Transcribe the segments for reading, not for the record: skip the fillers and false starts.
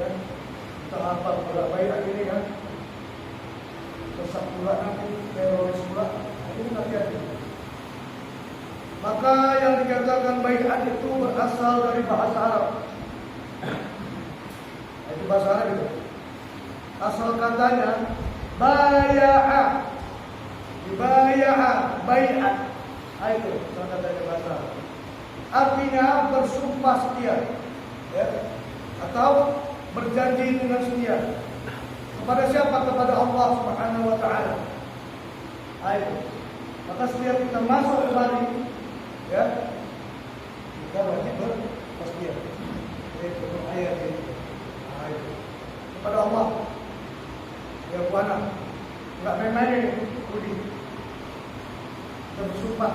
Ya, kita apa pula baik ini kan, sesat pula nanti teroris pula, ini hati-hati. Maka yang dikatakan baiat itu berasal dari bahasa Arab. Itu bahasa Arab itu. Asal katanya baya'a, dibaya'a, baiat. Itu asal katanya bahasa Arab. Artinya bersumpah setia, ya, atau berjanji dengan setia. Kepada siapa? Kepada Allah Subhanahu wa taala. Itu. Maka setiap kita masuk ke Bali, ya, kita wajib bersetia. Itu ayat ini. Kepada Allah. Ya buana, enggak main-main ini, budi. Kita bersumpah.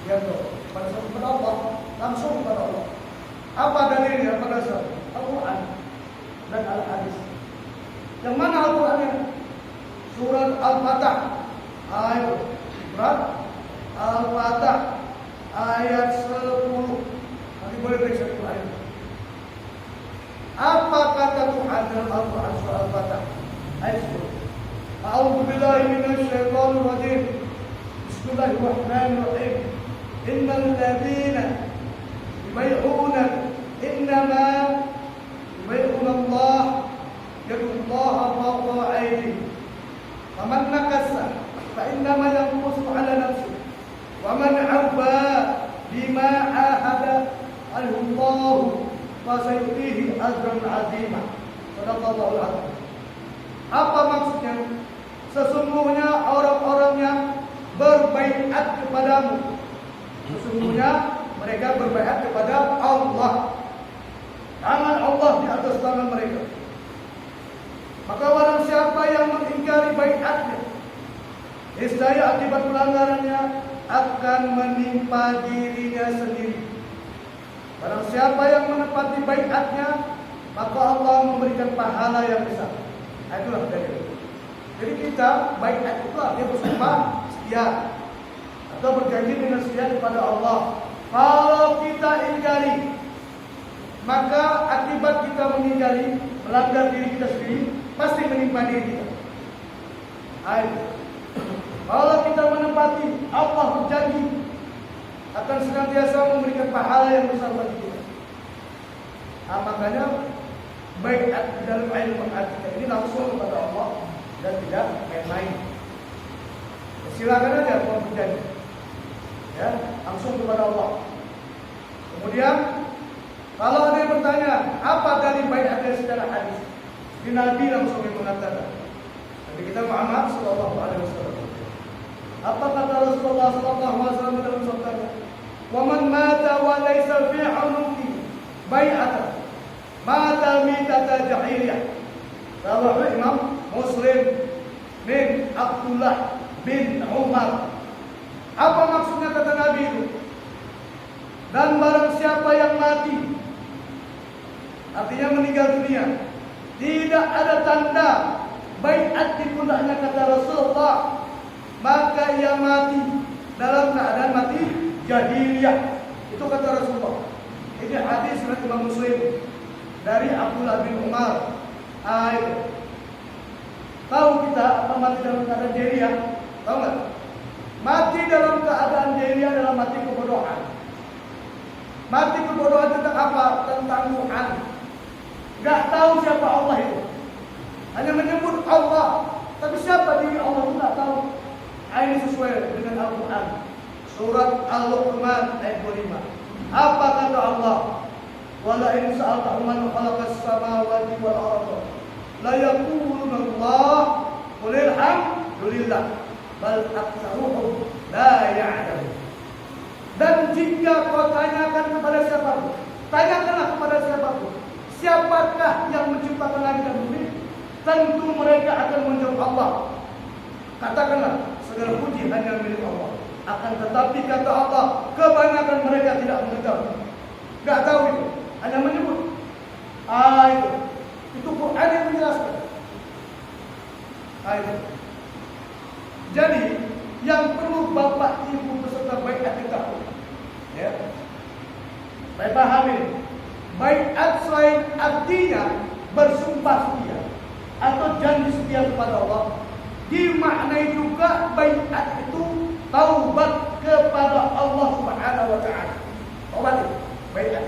Ya kepada Allah, langsung kepada Allah. Apa dalilnya? Pada dasar Al-Quran dan Al-Hadis. Yang mana Al-Qurannya? Surat Al-Fatah. Surat Al-Fatah ayat 10. Nanti boleh periksa itu ayat. Apa kata Tuhan dalam Al-Quran surah Al-Fatah ayat 10? A'udzu billahi minasy syaithanir rajim. Bismillahirrahmanirrahim. Innal ladzina yubay'una innama yubay'una Allah yadullaha fawqa aydihim. Faman nakasa fa innama yanqusu 'ala nafsihi. Wa man 'abba bima 'ahada allahu fasayutihi ajran 'azima. Shadaqallahul 'azim. Apa maksudnya? Sesungguhnya orang-orang yang berbaiat kepadamu, sesungguhnya mereka berbaiat kepada Allah. Tangan Allah di atas tangan mereka. Maka barang siapa yang mengingkari baiatnya, niscaya akibat pelanggarannya akan menimpa dirinya sendiri. Barang siapa yang menepati baiatnya, maka Allah memberikan pahala yang besar. Itulah dalil. Jadi kita baiat itu artinya bersumpah setia atau berjanji dengan setia kepada Allah. Kalau kita ingkari, maka akibat kita mengingkari, melanggar diri kita sendiri, pasti menimpa diri kita. Kalau kita menepati, Allah berjanji akan senantiasa memberikan pahala yang besar bagi kita. Makanya baiat di dalam ilmu kita ini langsung kepada Allah dan tidak main-main. Silakan aja kalau berjanji, ya, langsung kepada Allah. Kemudian kalau ada yang bertanya apa dari baiatnya secara hadis, di Nabi langsung yang mengatakan. Nabi kita Muhammad sallallahu alaihi wasallam. Apa kata Rasulullah sallallahu alaihi wasallam dalam sabdanya? Wa man mata wa laysa fi 'unuqi bai'atan mata mitata jahiliyah. Rawahu Imam Muslim bin Abdullah bin Umar. Apa maksudnya kata Nabi itu? Dan barang siapa yang mati, artinya meninggal dunia, tidak ada tanda baiat di pundaknya kata Rasulullah, maka ia mati dalam keadaan mati jahiliyah. Itu kata Rasulullah. Ini hadis riwayat Imam Muslim dari Abdullah bin Umar. Tahu kita apa mati dalam keadaan jahiliyah? Tahu nggak? Mati dalam keadaan jahiliyah adalah mati kebodohan. Mati kebodohan tentang apa? Tentang Tuhan. Gak tahu siapa Allah itu. Hanya menyebut Allah, tapi siapa diri Allah itu gak tahu. Ini sesuai dengan Al-Quran. Surat Al-Luqman ayat 25. Apa kata Allah? Wala in sa'altahum man khalaqas samawati wal arda la yaquluna Allah qul alhamdulillah bal aktsaruhum la ya'lamun. Dan jika kau tanyakan kepada siapapun, tanyakanlah kepada siapapun, siapakah yang menciptakan langit dan bumi? Tentu mereka akan menjawab Allah. Katakanlah, segala puji hanya milik Allah. Akan tetapi kata Allah, kebanyakan mereka tidak mengetahui. Gak tahu itu, hanya menyebut. Itu Quran yang menjelaskan. Itu. Jadi yang perlu bapak ibu beserta baiat kita, ya, saya paham ini. Baiat baiat selain artinya bersumpah setia atau janji setia kepada Allah, dimaknai juga baiat itu taubat kepada Allah Subhanahu wa taala. Taubat itu baiat.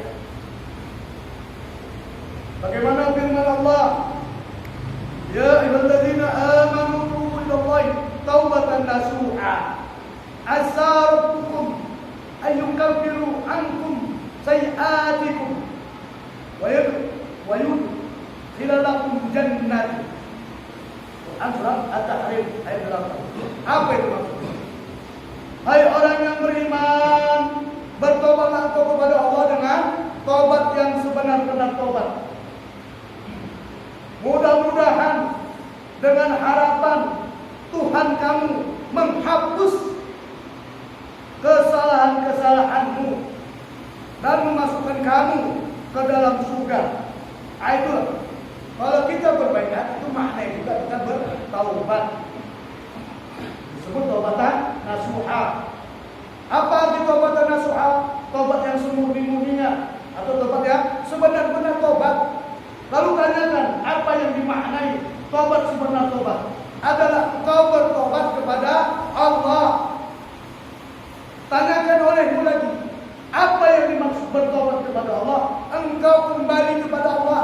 Bagaimana firman Allah? Ya ayyuhalladzina amanu tubu ilallahi taubatan nasuha. Asa rabbukum an yukaffiru ankum sayi'atikum wa yudkhilakum jannatin. Quran surat At-Tahrim ayat 8. Apa itu maksudnya? Hai orang yang beriman, bertobatlah kepada Allah dengan tobat yang sebenar-benar tobat. Mudah-mudahan dengan harapan Tuhan kamu menghapus kesalahan-kesalahanmu dan memasukkan kamu ke dalam surga. Itulah. Kalau kita berbaikat itu maknanya juga kita bertaubat. Disebut taubatan nasuha. Apa arti taubatan nasuha? Taubat yang semurni-murninya atau taubat yang sebenar-benar taubat. Lalu tanyakan apa yang dimaknai taubat sebenar taubat? Adalah engkau bertobat kepada Allah. Tanyakan olehmu lagi, apa yang dimaksud bertobat kepada Allah? Engkau kembali kepada Allah.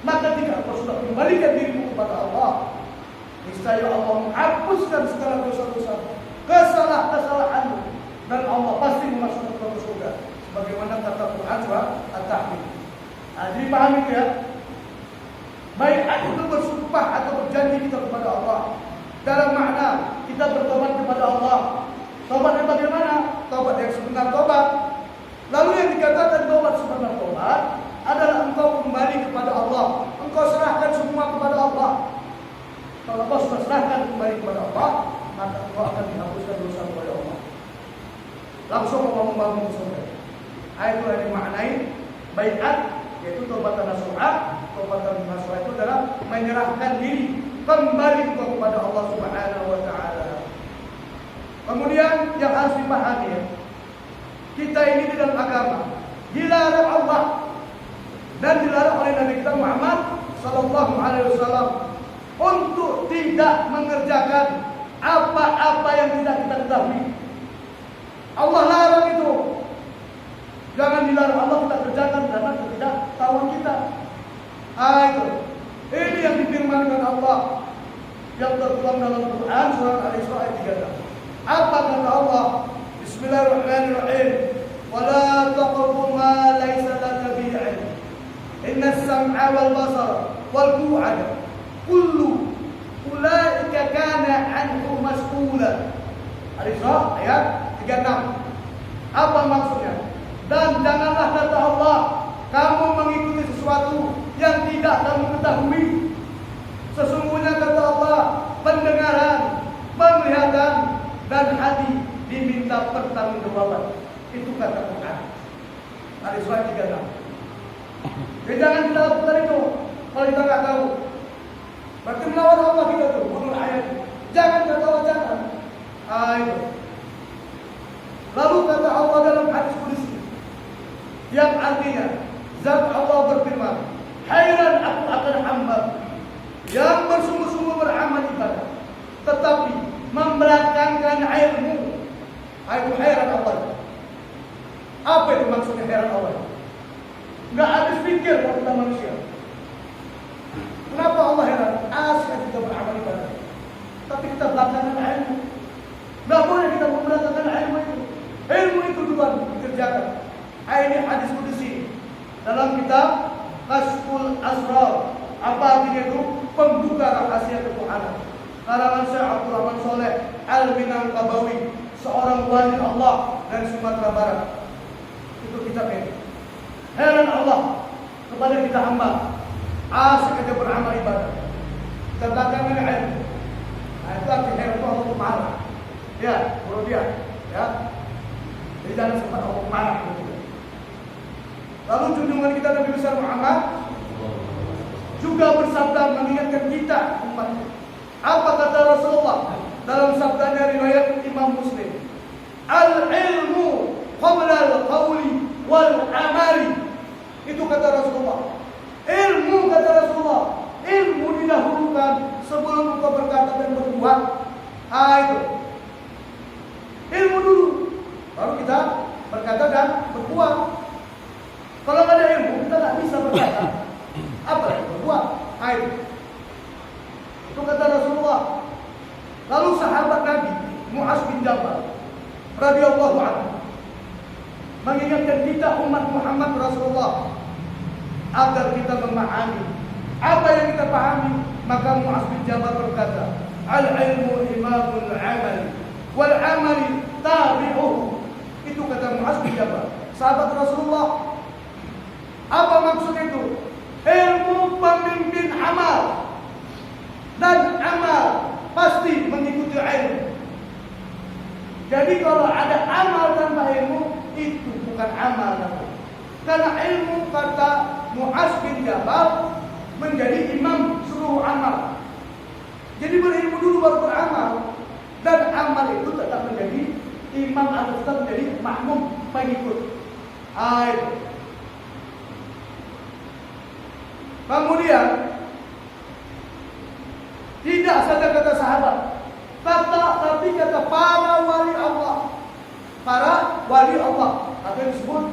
Maka jika engkau sudah kembalikan dirimu kepada Allah, niscaya Allah menghapuskan segala dosa-dosa, kesalahan-kesalahanmu, dan Allah pasti memasukkan ke surga. Sebagaimana kata Quran surah At-Tahrim. Jadi paham itu ya. Baiat itu bersumpah atau berjanji kita kepada Allah. Dalam makna kita bertobat kepada Allah. Tobat yang bagaimana? Tobat yang sebenar tobat. Lalu yang dikatakan tobat sebenar tobat adalah engkau kembali kepada Allah. Engkau serahkan semua kepada Allah. Kalau engkau sudah serahkan kembali kepada Allah, maka engkau akan dihapuskan dosa kepada Allah. Langsung Allah membangun surga. Itu yang dimaknai baiat, yaitu taubatan nasuha. Taubatan nasuha itu adalah menyerahkan diri kembali kepada Allah Subhanahu wa taala. Kemudian yang harus dipahami ya, kita ini di dalam agama dilarang Allah dan dilarang oleh Nabi kita Muhammad sallallahu alaihi wasallam untuk tidak mengerjakan apa-apa yang tidak kita ketahui. Allah larang itu. Jangan dilarang Allah kita kerjakan karena ketidaktahuan kita. Itu. Ini yang difirmankan Allah yang tertuang dalam Quran surah Al-Isra ayat 36. Apa kata Allah? Bismillahirrahmanirrahim. Wala taqfu ma laysa laka bihi 'ilm. Inna as-sam'a wal basara wal fu'ada kullu ulaika kana 'anhu mas'ula. Al-Isra ayat 36. Apa maksudnya? Dan janganlah kata Allah kamu mengikuti sesuatu yang tidak kamu ketahui. Sesungguhnya kata Allah, pendengaran, penglihatan, dan hati diminta pertanggungjawaban. Itu kata Quran. Al-Isra 36. Jadi jangan kita lakukan itu kalau kita nggak tahu. Berarti melawan Allah kita tuh, menurut ayat. Jangan kata Allah jangan. Itu. Lalu kata Allah dalam hadis qudsi yang artinya Zat Allah berfirman, "Hairan aku akan hamba yang bersungguh-sungguh beramal ibadah, tetapi membelakangkan ilmu." Itu heran Allah. Apa itu maksudnya heran Allah? Nggak habis pikir kalau kita manusia. Kenapa Allah heran? Asal kita beramal ibadah, tapi kita belakangkan ilmu. Nggak boleh kita membelakangkan ilmu itu. Ilmu itu duluan dikerjakan. Ini hadis qudsi dalam kitab Kashful Asrar. Apa artinya itu? Pembuka rahasia ketuhanan. Karangan Syekh Abdul Rahman Saleh Al-Minangkabawi, seorang wali Allah dari Sumatera Barat. Itu kitab ini. Heran Allah kepada kita hamba, asik kita beramal ibadah, kita belakangkan ilmu. Itu arti heran Allah marah. Ya, menurut dia. Ya. Jadi jangan sempat Allah marah. Lalu junjungan kita Nabi besar Muhammad juga bersabda mengingatkan kita umat. Apa kata Rasulullah dalam sabdanya riwayat Imam Muslim? Al-ilmu qabla al-qawli wal amali. Itu kata Rasulullah. Ilmu kata Rasulullah. Ilmu didahulukan sebelum engkau berkata dan berbuat. Itu. Ilmu dulu, baru kita berkata dan berbuat. Kalau nggak ada ilmu, kita nggak bisa berkata. Apa yang berbuat? Itu kata Rasulullah. Lalu sahabat Nabi Mu'az bin Jabal radhiyallahu anhu mengingatkan kita umat Muhammad Rasulullah agar kita memahami apa yang kita pahami. Maka Mu'az bin Jabal berkata, al-ilmu imamul amali wal amali tabi'uhu. Itu kata Mu'az bin Jabal, sahabat Rasulullah. Apa maksud itu? Ilmu pemimpin amal, dan amal pasti mengikuti ilmu. Jadi kalau ada amal tanpa ilmu, itu bukan amal namanya. Karena ilmu kata Mu'az bin Jabal menjadi imam seluruh amal. Jadi berilmu dulu baru beramal. Dan amal itu tetap menjadi imam atau tetap menjadi makmum pengikut. Kemudian tidak saja kata sahabat, tapi kata para wali Allah. Para wali Allah atau yang disebut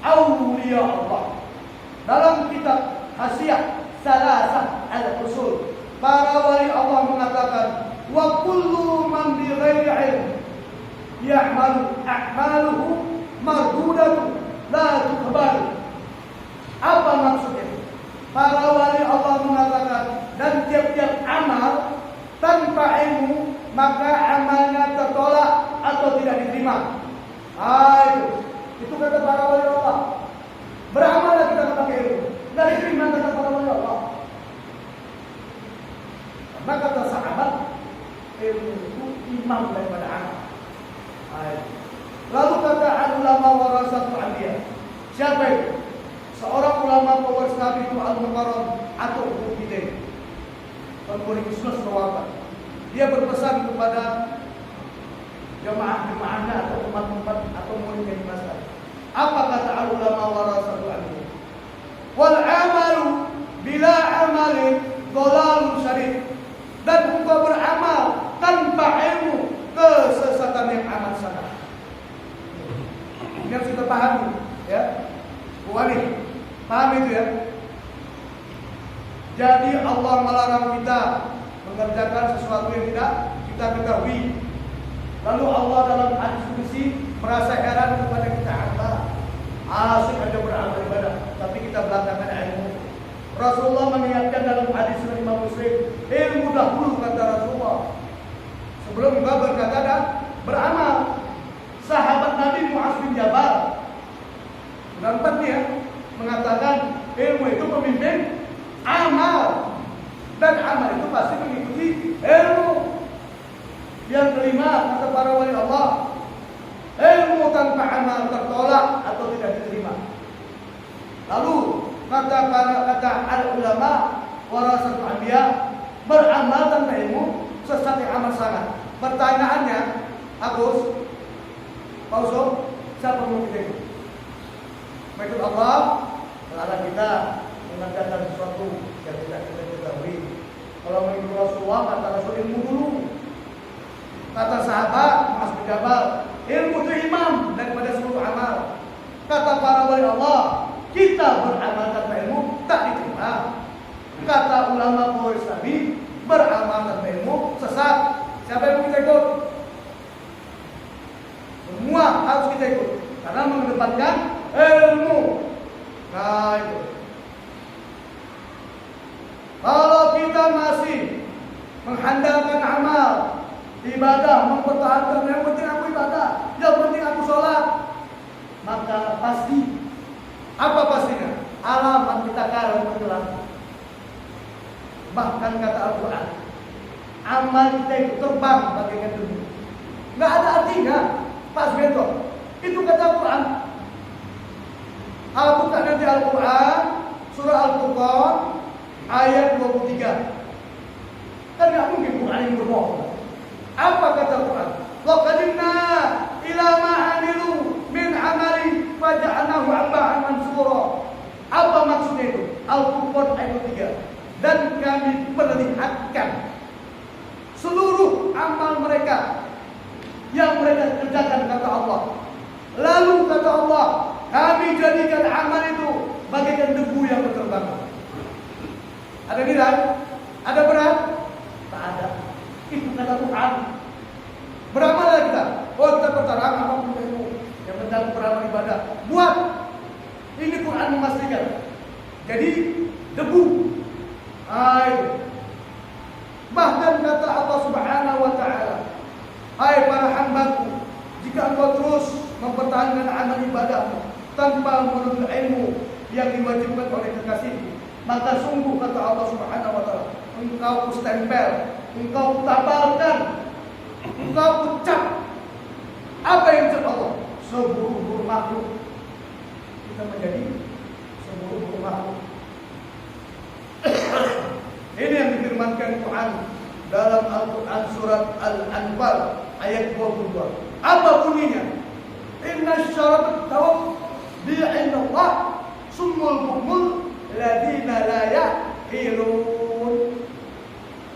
auliya Allah. Dalam kitab Hasyiah Salasah al-Usul, para wali Allah mengatakan, wa kullu man bi ghairi ilm ya'malu a'maluhu mardudatu la tuqbal. Apa maksudnya? Para wali Allah mengatakan, dan tiap-tiap amal tanpa ilmu maka amalnya tertolak atau tidak diterima. Itu kata para wali Allah. Beramallah kita pakai ilmu, dari diterima kata para wali Allah. Karena kata sahabat, ilmu itu imam daripada amal. Lalu kata ulama warasatul anbiya. Siapa itu? Seorang ulama pewaris Nabi itu Al-Mukarram atau Bukidin. Tahun 2011 berwafat. Dia berpesan kepada jemaah-jemaahnya atau umat-umat atau murid yang dimasak. Apa kata ulama warasatul anbiya? Wal amalu bila amalin dhalalun syadid. Dan engkau beramal tanpa ilmu, kesesatan yang amat sangat. Ini harus kita pahami, ya. Wali, paham itu ya? Jadi Allah melarang kita mengerjakan sesuatu yang tidak kita ketahui. Lalu Allah dalam hadis qudsi merasa heran kepada kita, asik aja beramal ibadah, tapi kita belakangan ilmu. Rasulullah mengingatkan dalam hadis Imam Muslim, ilmu dahulu kata Rasulullah sebelum engkau berkata dan beramal. Sahabat Nabi Mu'az bin Jabal nampak dia mengatakan ilmu itu pemimpin amal, dan amal itu pasti mengikuti ilmu. Yang kelima kata para wali Allah, ilmu tanpa amal tertolak atau tidak diterima. Lalu kata ulama warasatul anbiya, beramal tanpa ilmu sesat yang amat sangat. Pertanyaannya, Agus, Pauso, siapa yang kita ikut? Mengikut Allah melarang kita mengerjakan sesuatu yang tidak kita ketahui. Kalau mengikut Rasulullah, kata Rasul ilmu dulu. Kata sahabat Mu'az bin Jabal, ilmu itu imam daripada seluruh amal. Kata para wali Allah, kita beramal tanpa ilmu tak diterima. Kata ulama pewaris Nabi, beramal tanpa ilmu sesat. Siapa yang kita ikut? Semua harus kita ikut karena mengedepankan ilmu. Nah itu. Kalau kita masih mengandalkan amal, ibadah, mempertahankan yang penting aku ibadah, yang penting aku sholat, maka pasti apa pastinya? Alamat kita kalah bergerak. Bahkan kata Al-Quran, amal kita itu terbang bagaikan debu. Nggak ada artinya. Pas betul. Itu kata Al-Quran. Buka nanti Al-Quran surah Al-Furqan ayat 23. Kan nggak mungkin Quran ini berbohong. Apa kata Al-Quran? Laqadimna ila ma amilu min amali faja'alnahu 'aba'an mansura. Apa Al-Furqan ayat 3. Dan kami perlihatkan seluruh amal mereka yang mereka kerjakan, kata Allah. Lalu kata Allah, kami jadikan amal itu bagaikan debu yang berterbangan. Ada nilai? Ada berat? Tak ada. Itu kata Tuhan. Beramallah kita. Oh, kita bertarung apapun itu. Yang penting beramal ibadah. Buat. Ini Quran memastikan. Jadi debu. Bahkan kata Allah Subhanahu wa taala, hai para hambaku, jika engkau terus mempertahankan amal ibadahmu tanpa menuntut ilmu yang diwajibkan oleh kekasihmu, maka sungguh kata Allah Subhanahu wa taala, engkau kustempel, engkau tabalkan, engkau ucap. Apa yang ucap Allah? Seburuk-buruk makhluk. Kita menjadi seburuk-buruk makhluk. Ini yang difirmankan Tuhan dalam Al-Quran surat Al-Anfal ayat 22. Apa bunyinya? Inna syarabat tawaf bi'inallah summul bukmul ladina la ya'qilun.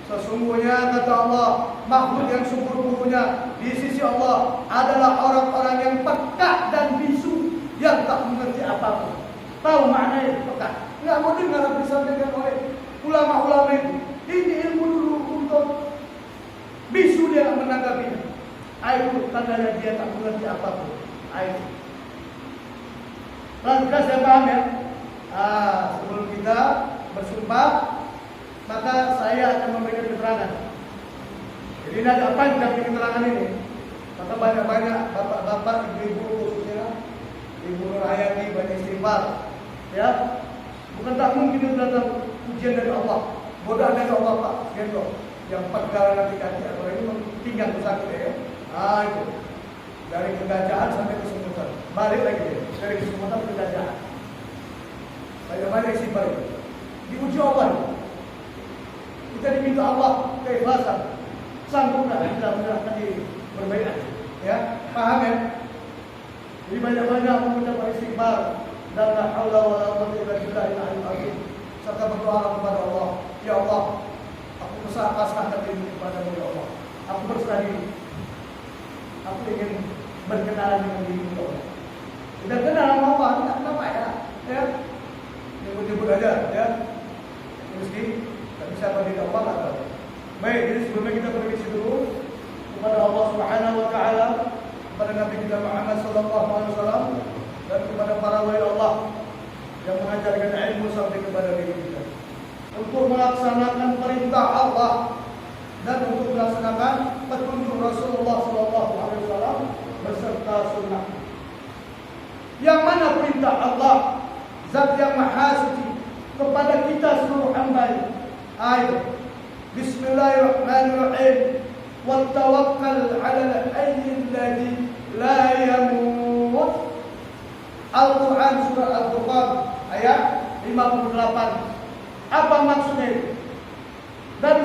Sesungguhnya kata Allah, makhluk yang seburuk-buruknya di sisi Allah adalah orang-orang yang peka dan bisu, yang tak mengerti apapun. Tahu maknanya peka? Enggak mau dengar apa disampaikan oleh ulama-ulama itu. Ini ilmu dulu untuk bisu, dia tak menanggapinya. Itu tandanya dia tak mengerti apapun. Itu. Lantas saya paham ya. Sebelum kita bersumpah, maka saya akan memberikan keterangan. Jadi ini ada panjang di keterangan ini. Maka banyak-banyak bapak-bapak, ibu-ibu khususnya, Ibu Nur Hayati, banyak istighfar. Ya, bukan tak mungkin itu datang ujian dari Allah, godaan dari Allah Pak, gitu. Yang pegal nanti kaki atau ini tinggal sakit ya. Itu dari kegajaan sampai kesemutan, balik lagi ya. Dari kesemutan ke kegajaan. Banyak istighfar itu. Diuji Allah. Kita diminta Allah keikhlasan. Sangguplah kita menyerahkan diri berbaikat. Ya, paham ya? Jadi banyak-banyak mengucapkan istighfar dan la haula wala quwwata illa billahil serta berdoa kepada Allah. Ya Allah, aku pasrahkan diri kepadamu ya Allah. Aku berserah diri. Aku ingin berkenalan dengan dirimu ya Allah. Tidak kenal sama Allah, tidak kenapa ya? Ya, nyebut-nyebut aja ya. Meski tak bisa bagi Allah tak tahu. Baik, jadi sebelumnya kita berdoa dulu kepada Allah Subhanahu wa taala, kepada Nabi kita Muhammad sallallahu alaihi wasallam, dan kepada para wali Allah yang mengajarkan ilmu sampai kepada diri kita, untuk melaksanakan perintah Allah dan untuk melaksanakan petunjuk Rasulullah sallallahu alaihi wasallam beserta sunnah. Yang mana perintah Allah, Zat yang Maha Suci, kepada kita seluruh hamba. Ayat Bismillahirrahmanirrahim. Wattawakkal 'alal hayyil ladzi la yamut. Al-Quran surah Al-Furqan ayat 58. Apa maksudnya? Dan